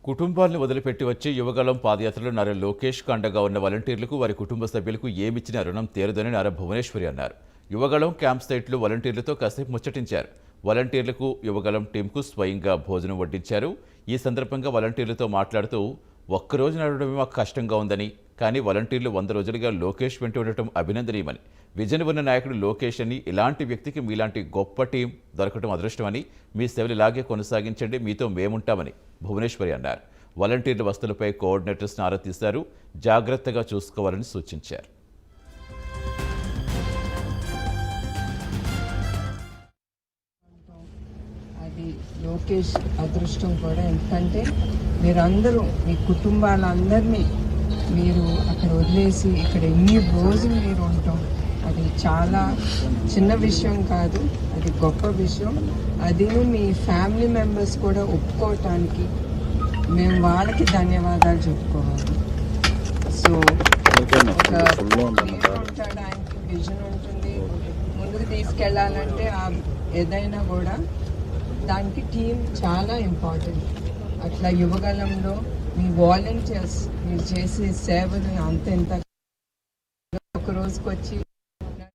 కుటుంబాలను వదిలిపెట్టి వచ్చి యువగళం పాదయాత్రలో నారా లోకేష్ అండగా ఉన్న వాలంటీర్లకు వారి కుటుంబ సభ్యులకు ఏమిచ్చినా రుణం తీరదని నారా భువనేశ్వరి అన్నారు. యువగళం క్యాంప్ సైట్లో వాలంటీర్లతో కాసేపు ముచ్చటించారు. వాలంటీర్లకు యువగళం టీంకు స్వయంగా భోజనం వడ్డించారు. ఈ సందర్భంగా వాలంటీర్లతో మాట్లాడుతూ ఒక్కరోజు నడవడమే మాకు కష్టంగా ఉందని, కానీ వాలంటీర్లు 100 రోజులుగా లోకేష్ వెంట ఉండటం అభినందనీయమని, విజన్ ఉన్న నాయకుడు లోకేష్ అని, ఇలాంటి వ్యక్తికి మీలాంటి గొప్ప టీం దొరకటం అదృష్టమని, మీ సేవలు ఇలాగే కొనసాగించండి, మీతో మేముంటామని భువనేశ్వరి అన్నారు. వాలంటీర్ల వస్తువులపై కోఆర్డినేటర్స్ని ఆరా తీశారు. జాగ్రత్తగా చూసుకోవాలని సూచించారు. లోకేష్ అదృష్టం కూడా, ఎందుకంటే మీరందరూ మీ కుటుంబాలందరినీ మీరు అక్కడ వదిలేసి ఇక్కడ ఎన్ని రోజులు మీరు ఉండటం అది చాలా చిన్న విషయం కాదు, అది గొప్ప విషయం. అది మీ ఫ్యామిలీ మెంబర్స్ కూడా ఒప్పుకోవటానికి మేము వాళ్ళకి ధన్యవాదాలు చెప్పుకోవాలి. సో ఉంటాడు, ఆయనకి విజన్ ఉంటుంది, ముందుకు తీసుకెళ్ళాలంటే ఏదైనా కూడా దానికి టీం చాలా ఇంపార్టెంట్. అట్లా యువగలంలో మీ వాలంటీర్స్ మీరు చేసే సేవలు అంత ఒక రోజుకి వచ్చి